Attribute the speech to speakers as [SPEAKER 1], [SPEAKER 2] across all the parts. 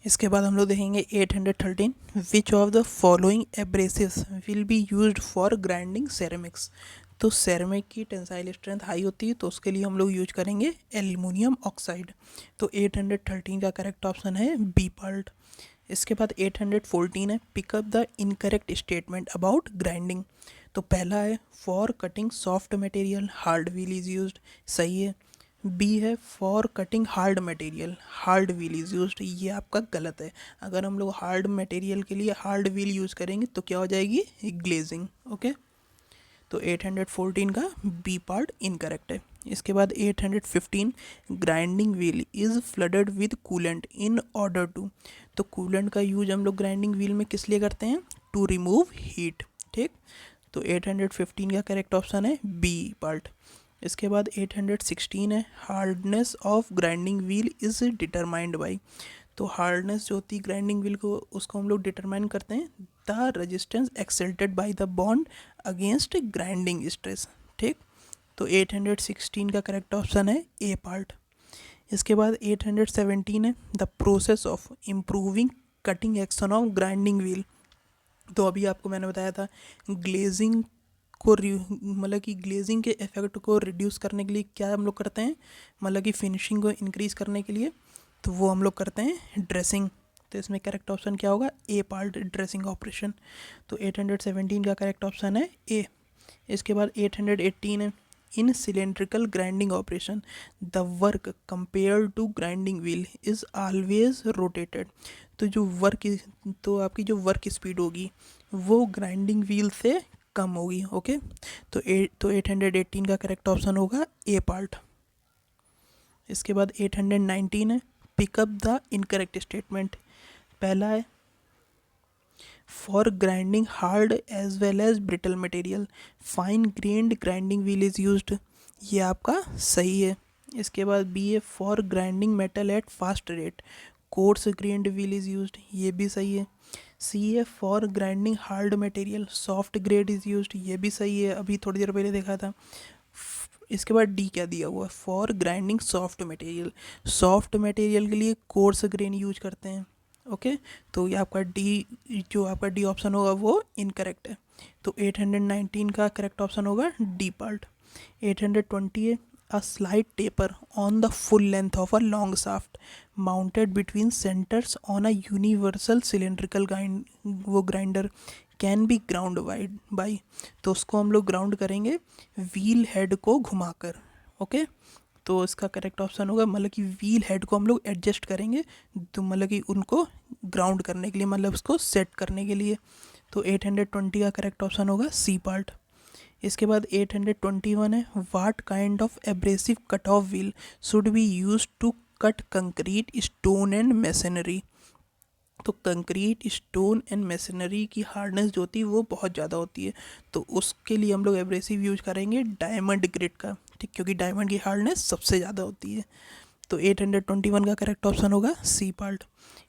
[SPEAKER 1] इसके बाद हम लोग देखेंगे 813, which of the following abrasives will be used for grinding ceramics. तो सेरेमिक की टेंसाइल स्ट्रेंथ हाई होती है, तो उसके लिए हम लोग यूज करेंगे एल्युमिनियम ऑक्साइड। तो 813 का करेक्ट ऑप्शन है बी पार्ट। इसके बाद 814 है, pick up the incorrect statement about grinding. तो पहला है for cutting soft material hard wheel is used, सही है। बी है for cutting hard material hard wheel is used, ये आपका गलत है। अगर हम लोग हार्ड मटेरियल के लिए हार्ड व्हील यूज़ करेंगे तो क्या हो जाएगी, ग्लेजिंग। ओके, तो 814 का बी पार्ट इनकरेक्ट है। इसके बाद 815, grinding wheel is flooded with coolant in order to. तो कूलेंट का यूज हम लोग ग्राइंडिंग व्हील में किस लिए करते हैं, टू रिमूव हीट। ठीक, तो 815 का करेक्ट ऑप्शन है बी पार्ट। इसके बाद 816 है, hardness of grinding wheel is determined by. तो हार्डनेस जो होती है ग्राइंडिंग व्हील को, उसको हम लोग डिटरमाइन करते हैं the resistance exalted by the bond against grinding stress. ठीक, तो 816 का करेक्ट ऑप्शन है ए पार्ट। इसके बाद 817 है, the process of improving cutting action of grinding wheel. तो अभी आपको मैंने बताया था ग्लेजिंग को मतलब कि ग्लेजिंग के इफेक्ट को रिड्यूस करने के लिए क्या हम लोग करते हैं, मतलब कि फिनिशिंग को इंक्रीज़ करने के लिए, तो वो हम लोग करते हैं ड्रेसिंग। तो इसमें करेक्ट ऑप्शन क्या होगा, ए पार्ट, ड्रेसिंग ऑपरेशन। तो 817 का करेक्ट ऑप्शन है ए। इसके बाद 818 है, in cylindrical grinding operation the work compare to grinding wheel is always rotated. तो जो वर्क, तो आपकी जो वर्क स्पीड होगी वो ग्राइंडिंग व्हील से कम होगी। ओके, तो 818 का करेक्ट ऑप्शन होगा ए पार्ट। इसके बाद 819 है, पिकअप द इनकरेक्ट स्टेटमेंट। पहला है for grinding hard as well as brittle material fine grained grinding wheel is used, ये आपका सही है। इसके बाद बी है for grinding metal at fast rate coarse grained wheel is used, ये भी सही है। सी है for grinding hard material soft grade is used, ये भी सही है, अभी थोड़ी देर पहले देखा था। इसके बाद डी क्या दिया हुआ है, for grinding soft material, soft material के लिए कोर्स ग्रेन यूज करते हैं। ओके, तो ये आपका डी, जो आपका डी ऑप्शन होगा वो इनकरेक्ट है। तो 819 का करेक्ट ऑप्शन होगा डी पार्ट। 820 है, a slight taper on the full length of a long shaft mounted between centers on a universal cylindrical grinder can be ground wide by. तो उसको हम लोग ग्राउंड करेंगे व्हील हेड को घुमाकर। Okay, तो इसका करेक्ट ऑप्शन होगा, मतलब कि व्हील हेड को हम लोग एडजस्ट करेंगे, तो मतलब कि उनको ग्राउंड करने के लिए, मतलब उसको सेट करने के लिए। तो 820 का करेक्ट ऑप्शन होगा सी पार्ट। इसके बाद 821 है, what kind of abrasive cut off wheel should be use to cut concrete stone and machinery. तो कंक्रीट स्टोन एंड मशीनरी की हार्डनेस जो होती है वो बहुत ज़्यादा होती है, तो उसके लिए हम लोग एब्रेसिव यूज करेंगे डायमंड ग्रेड का। ठीक, क्योंकि डायमंड की हार्डनेस सबसे ज़्यादा होती है। तो 821 का करेक्ट ऑप्शन होगा सी पार्ट।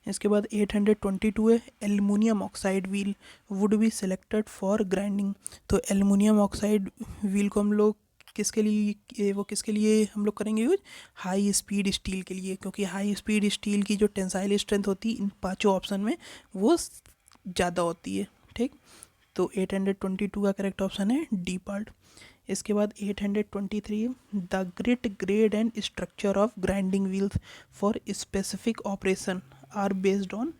[SPEAKER 1] इसके बाद 822 है, aluminium oxide wheel would be selected for grinding. तो एल्युमिनियम ऑक्साइड व्हील को हम लोग किसके लिए, वो किसके लिए हम लोग करेंगे यूज, हाई स्पीड स्टील के लिए, क्योंकि हाई स्पीड स्टील की जो टेंसाइल स्ट्रेंथ होती है इन पांचों ऑप्शन में वो ज़्यादा होती है। ठीक, तो 822 का करेक्ट ऑप्शन है डी पार्ट। इसके बाद 823, the grit grade and structure of grinding wheels for specific operation are based on.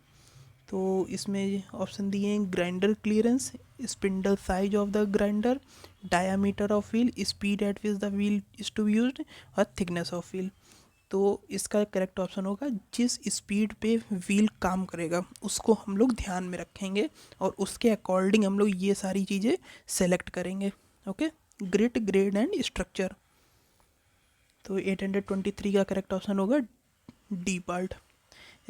[SPEAKER 1] तो इसमें ऑप्शन दिए हैं grinder clearance, spindle size of the grinder, diameter of wheel, speed at which the wheel is to be used और thickness of wheel. तो इसका correct option होगा जिस speed पे व्हील काम करेगा उसको हम लोग ध्यान में रखेंगे और उसके अकॉर्डिंग हम लोग ये सारी चीज़ें सेलेक्ट करेंगे। Okay, grit grade and structure. तो 823 का करेक्ट ऑप्शन होगा डी पार्ट।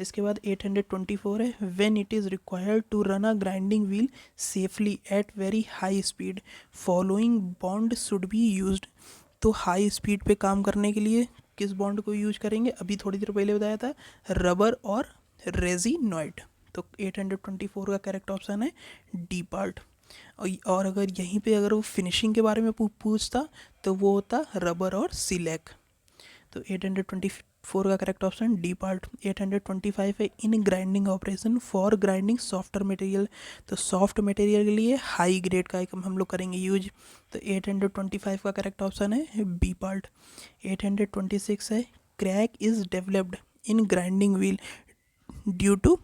[SPEAKER 1] इसके बाद 824 है, when it is required to run a grinding wheel safely at very high speed following bond should be used. तो हाई स्पीड पे काम करने के लिए किस बॉन्ड को यूज करेंगे, अभी थोड़ी देर पहले बताया था, रबर और रेजिनॉइड। तो 824 का करेक्ट ऑप्शन है डी पार्ट। और अगर यहीं पे अगर वो फिनिशिंग के बारे में पूछता तो वो होता रबर और सिलेक। तो 4 का करेक्ट ऑप्शन डी पार्ट। 825 है इन grinding operation for grinding softer material, तो सॉफ्ट मटेरियल के लिए हाई ग्रेड का हम लोग करेंगे यूज, तो 825 का करेक्ट ऑप्शन है बी पार्ट। 826 है crack is developed in grinding wheel due to,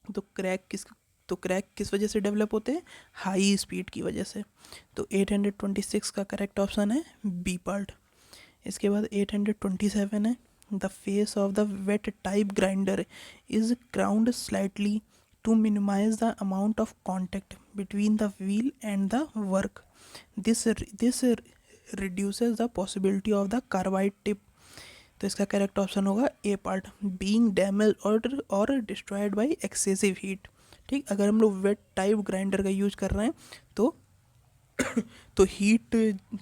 [SPEAKER 1] तो क्रैक किस वजह से डेवलप होते हैं, हाई स्पीड की वजह से, तो 826 का करेक्ट ऑप्शन है बी पार्ट। इसके बाद 827 है the face of the wet type grinder is crowned slightly to minimize the amount of contact between the wheel and the work, this reduces the possibility of the carbide tip, तो इसका correct option होगा A part, being damage और destroyed by excessive heat. ठीक, अगर हम लोग wet type grinder का use कर रहे हैं तो हीट,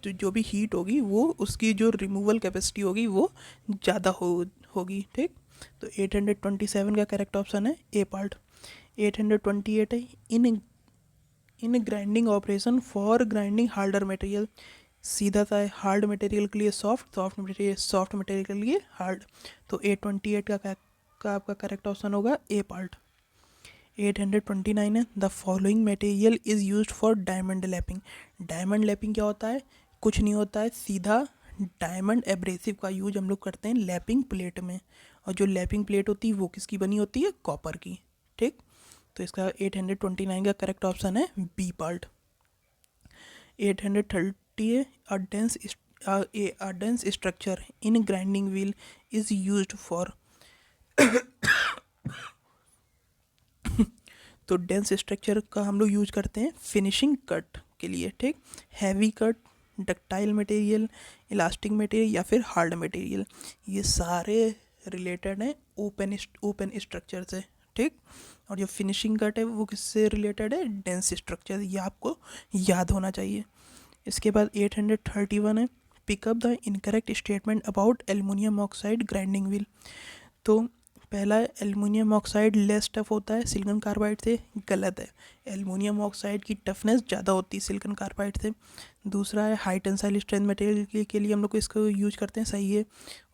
[SPEAKER 1] जो भी हीट होगी वो उसकी जो रिमूवल कैपेसिटी होगी वो ज़्यादा होगी। ठीक, तो 827 का करेक्ट ऑप्शन है ए पार्ट। 828 है इन grinding operation for grinding harder material, सीधा था हार्ड मटेरियल के लिए सॉफ्ट मटेरियल के लिए हार्ड, तो 828 का आपका करेक्ट ऑप्शन होगा ए पार्ट। 829 है the following material is used for diamond lapping, diamond lapping क्या होता है, कुछ नहीं होता है, सीधा डायमंड एब्रेसिव का यूज हम लोग करते हैं लैपिंग प्लेट में, और जो लैपिंग प्लेट होती है वो किसकी बनी होती है, कॉपर की। ठीक, तो इसका 829 का करेक्ट ऑप्शन है बी पार्ट। 830 है a dense structure in grinding wheel is used for तो डेंस स्ट्रक्चर का हम लोग यूज करते हैं फिनिशिंग कट के लिए। ठीक, heavy cut, ductile material, elastic material या फिर हार्ड मटेरियल, ये सारे रिलेटेड हैं ओपन स्ट्रक्चर से। ठीक, और जो फिनिशिंग कट है वो किससे रिलेटेड है, डेंस स्ट्रक्चर, ये आपको याद होना चाहिए। इसके बाद 831 है pick up the incorrect statement about aluminium oxide grinding wheel, तो पहला एल्युमिनियम ऑक्साइड लेस टफ होता है सिलिकॉन कार्बाइड से, गलत है, एल्युमिनियम ऑक्साइड की टफनेस ज़्यादा होती है सिलिकॉन कार्बाइड से। दूसरा है हाई टेंसाइल स्ट्रेंथ मटेरियल के लिए हम लोग इसको यूज करते हैं, सही है।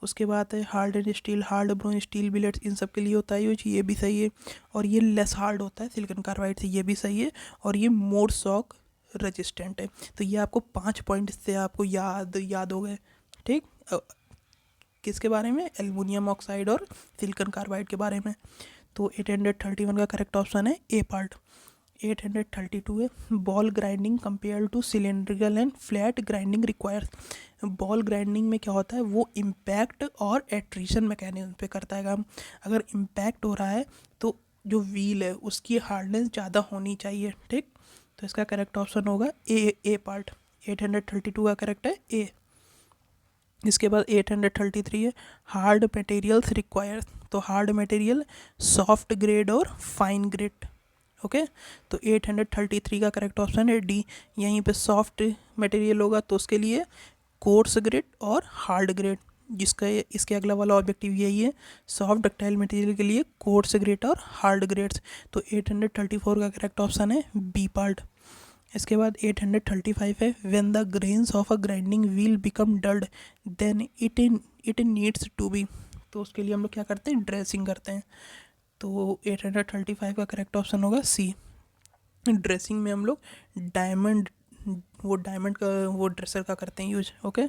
[SPEAKER 1] उसके बाद है hard and steel, hard brown steel billets, इन सब के लिए होता है यूज, ये भी सही है। और ये लेस हार्ड होता है सिलिकॉन कार्बाइड से, ये भी सही है। और ये मोर शॉक रेजिस्टेंट है, तो ये आपको 5 पॉइंट से आपको याद हो गए। ठीक, किसके बारे में, एल्युमिनियम ऑक्साइड और सिलिकॉन कार्बाइड के बारे में। तो 831 का करेक्ट ऑप्शन है ए पार्ट। 832 है ball grinding compare to cylindrical and flat grinding requires, ball grinding में क्या होता है, वो इम्पैक्ट और एट्रीशन मैकेनिज्म पे करता है काम। अगर इम्पैक्ट हो रहा है तो जो व्हील है उसकी हार्डनेस ज़्यादा होनी चाहिए। ठीक, तो इसका करेक्ट ऑप्शन होगा ए पार्ट। 832 का करेक्ट है ए। इसके बाद 833 है हार्ड मटेरियल्स रिक्वायर, तो हार्ड मटेरियल सॉफ्ट ग्रेड और फाइन ग्रेड। ओके, तो 833 का करेक्ट ऑप्शन है डी, यहीं पे सॉफ्ट मटेरियल होगा तो उसके लिए कोर्स ग्रेड और हार्ड ग्रेड, जिसका इसके अगला वाला ऑब्जेक्टिव यही है, सॉफ्ट डक्टाइल मटेरियल के लिए कोर्स ग्रेड और हार्ड ग्रेड्स, तो 834 का करेक्ट ऑप्शन है बी पार्ट। इसके बाद 835 है when the grains of a grinding wheel become dulled then it needs to be, तो उसके लिए हम लोग क्या करते हैं, ड्रेसिंग करते हैं, तो 835 का करेक्ट ऑप्शन होगा सी। ड्रेसिंग में हम लोग डायमंड का वो ड्रेसर का करते हैं यूज। ओके,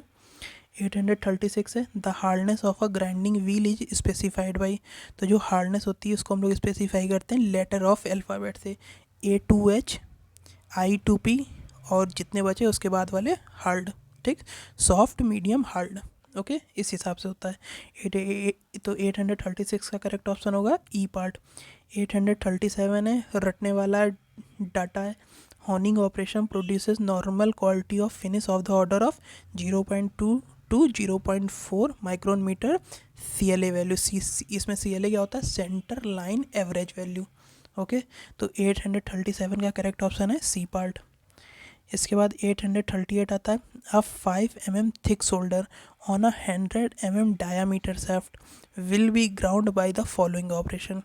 [SPEAKER 1] 836 है the hardness of a grinding wheel is specified by, तो जो हार्डनेस होती है उसको हम लोग स्पेसिफाई करते हैं लेटर ऑफ अल्फ़ाबेट से, A2H I2P और जितने बचे उसके बाद वाले हार्ड। ठीक, सॉफ्ट मीडियम हार्ड। ओके, इस हिसाब से होता है। तो 836 का करेक्ट ऑप्शन होगा ई पार्ट। 837 है रटने वाला डाटा है, honing operation produces normal quality of finish of the order of 0.2 to 0.4 micron metre CLA value, इसमें CLA क्या होता है, centre line average value. Okay, तो 837 का करेक्ट ऑप्शन है सी पार्ट। इसके बाद 838 आता है अ 5 mm thick shoulder on a 100 mm diameter shaft will be ground by the following operation,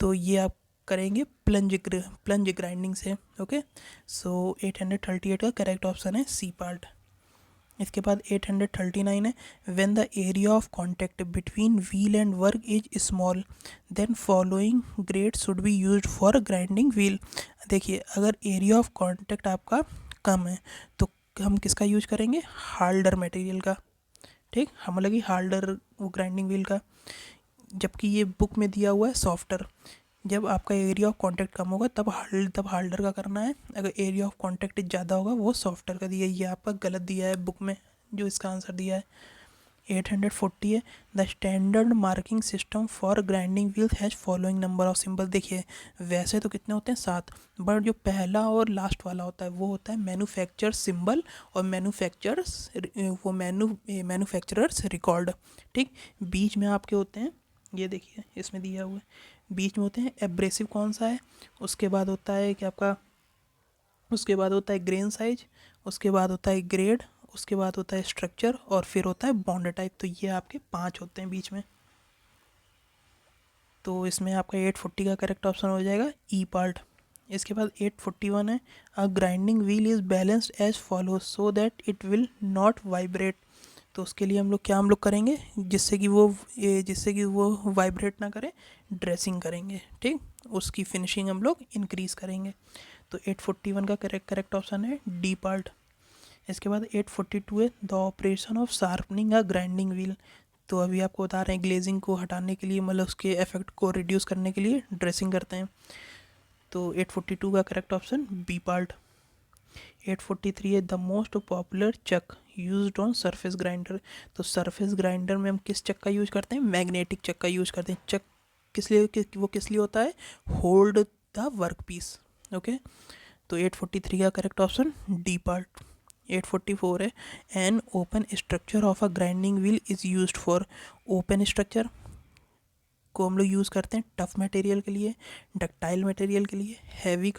[SPEAKER 1] तो ये आप करेंगे प्लंज ग्राइंडिंग से। ओके, सो 838 का करेक्ट ऑप्शन है सी पार्ट। इसके बाद 839 है, when the area of contact between wheel and work is small then following grade should be used for grinding wheel. देखिए अगर एरिया ऑफ कॉन्टैक्ट आपका कम है तो हम किसका यूज करेंगे, हार्डर मटेरियल का, ठीक, हम लगी हार्डर वो ग्राइंडिंग व्हील का, जबकि ये बुक में दिया हुआ है सॉफ्टर। जब आपका एरिया ऑफ कॉन्टैक्ट कम होगा तब हार्डर का करना है, अगर एरिया ऑफ कॉन्टैक्ट ज़्यादा होगा वो सॉफ्टर का दिया है। ये आपका गलत दिया है बुक में जो इसका आंसर दिया है। 840 है, the standard marking system for grinding wheels has following number of symbol. देखिए वैसे तो कितने होते हैं 7, बट जो पहला और लास्ट वाला होता है वो होता है मैन्युफैक्चर सिंबल और मैन्युफैक्चरर्स रिकॉर्ड, ठीक। बीच में आपके होते हैं, ये देखिए इसमें दिया हुआ है, बीच में होते हैं एब्रेसिव कौन सा है, उसके बाद होता है कि आपका, उसके बाद होता है ग्रेन साइज, उसके बाद होता है ग्रेड, उसके बाद होता है स्ट्रक्चर और फिर होता है बॉन्ड टाइप। तो ये आपके 5 होते हैं बीच में। तो इसमें आपका 840 का करेक्ट ऑप्शन हो जाएगा ई पार्ट। इसके बाद 841 है, a grinding wheel is balanced as follow so that it will not vibrate. तो उसके लिए हम लोग करेंगे जिससे कि वो वाइब्रेट ना करे, ड्रेसिंग करेंगे, ठीक, उसकी फिनिशिंग हम लोग इंक्रीज़ करेंगे। तो 841 का करेक्ट ऑप्शन है डी पार्ट। इसके बाद 842 है, the operation of sharpening a grinding wheel. तो अभी आपको बता रहे हैं ग्लेजिंग को हटाने के लिए, मतलब उसके इफेक्ट को रिड्यूस करने के लिए ड्रेसिंग करते हैं। तो 842 का करेक्ट ऑप्शन बी पार्ट। 843 है, the most popular chuck used on surface grinder. तो सरफेस ग्राइंडर में हम किस चक का यूज़ करते हैं, मैग्नेटिक चक का यूज़ करते हैं। चक वो किस लिए होता है, hold the work piece, okay. तो 843 का करेक्ट ऑप्शन डी पार्ट। 844 है, an open structure of a grinding wheel is used for. Open structure को हम लोग यूज़ करते हैं टफ मटेरियल के लिए, डक्टाइल मटेरियल के लिए, हैवी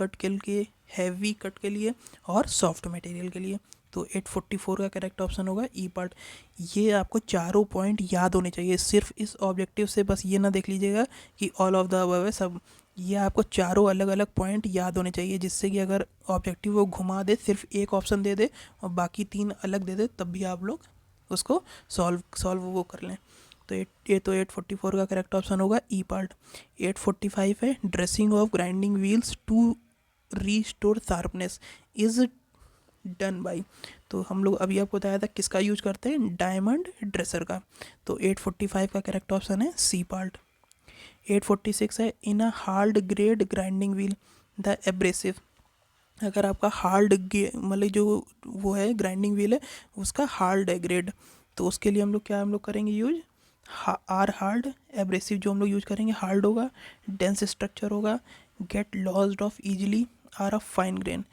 [SPEAKER 1] कट के लिए और सॉफ्ट मटेरियल के लिए। तो 844 का करेक्ट ऑप्शन होगा ई पार्ट। ये आपको चारों पॉइंट याद होने चाहिए, सिर्फ इस ऑब्जेक्टिव से बस ये ना देख लीजिएगा कि ऑल ऑफ द अबव है सब, ये आपको चारों अलग अलग पॉइंट याद होने चाहिए, जिससे कि अगर ऑब्जेक्टिव वो घुमा दे, सिर्फ एक ऑप्शन दे दे और बाकी 3 अलग दे दे, तब भी आप लोग उसको सॉल्व वो कर लें। तो 844 का करेक्ट ऑप्शन होगा ई पार्ट। 845 है, dressing of grinding wheels to restore sharpness is done by. तो हम लोग अभी आपको बताया था किसका यूज करते हैं, डायमंड ड्रेसर का। तो 845 का करेक्ट ऑप्शन है सी पार्ट। 846 है, in a hard grade grinding wheel the abrasive. अगर आपका मतलब जो वो है ग्राइंडिंग व्हील है उसका हार्ड है ग्रेड, तो उसके लिए हम लोग करेंगे यूज आर हार्ड। एब्रेसिव जो हम लोग यूज करेंगे हार्ड होगा, डेंस स्ट्रक्चर होगा, get loosed off easily, are of fine grain,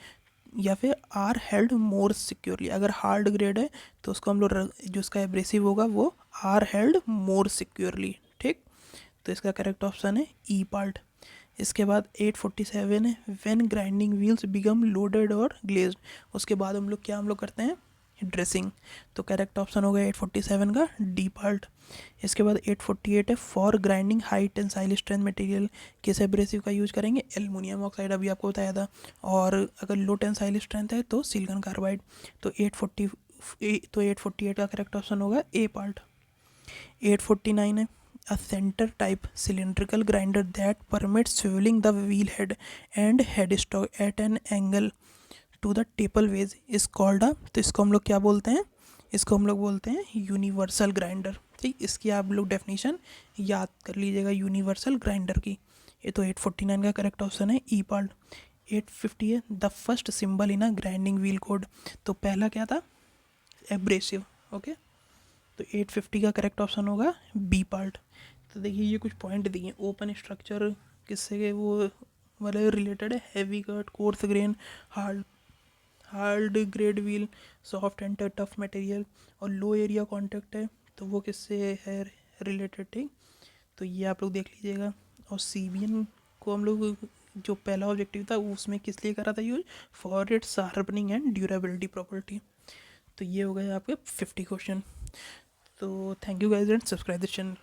[SPEAKER 1] या फिर आर हेल्ड मोर सिक्योरली। अगर हार्ड ग्रेड है तो उसको हम लोग जो उसका एब्रेसिव होगा वो आर हेल्ड मोर सिक्योरली, ठीक। तो इसका करेक्ट ऑप्शन है ई पार्ट। इसके बाद 847 है, when grinding wheels become loaded और ग्लेज्ड। उसके बाद हम लोग करते हैं ड्रेसिंग। तो करेक्ट ऑप्शन होगा 847 का डी पार्ट। इसके बाद 848 है, for grinding high tensile strength material किस एब्रेसिव का यूज करेंगे, एल्युमिनियम ऑक्साइड, अभी आपको बताया था। और अगर लो टेंसाइल स्ट्रेंथ है तो सिलिकॉन कार्बाइड। तो 848 का करेक्ट ऑप्शन होगा ए पार्ट। 849 है, a center type cylindrical grinder that permits swiveling the wheel head and headstock at an angle to the taple wedge is called a। तो इसको हम लोग क्या बोलते हैं, इसको हम लोग बोलते हैं यूनिवर्सल ग्राइंडर, ठीक। इसकी आप लोग डेफिनेशन याद कर लीजिएगा यूनिवर्सल ग्राइंडर की। ये तो 849 का करेक्ट ऑप्शन है ई पार्ट। 850 है, the first symbol in a grinding wheel code. तो पहला क्या था, एब्रेसिव, ओके। तो 850 का करेक्ट ऑप्शन होगा बी पार्ट। तो देखिए ये कुछ पॉइंट दिए, ओपन स्ट्रक्चर किससे वो मतलब रिलेटेड है, heavy cut, coarse grain, hard grade wheel, soft and tough material, और लो एरिया कॉन्टैक्ट है तो वो किससे है रिलेटेड, ठीक। तो ये आप लोग देख लीजिएगा। और सीबीएन को हम लोग जो पहला ऑब्जेक्टिव था उसमें किस लिए करा था use, for its sharpening and durability property. तो ये हो गए आपके 50 क्वेश्चन। तो thank you guys and subscribe this channel.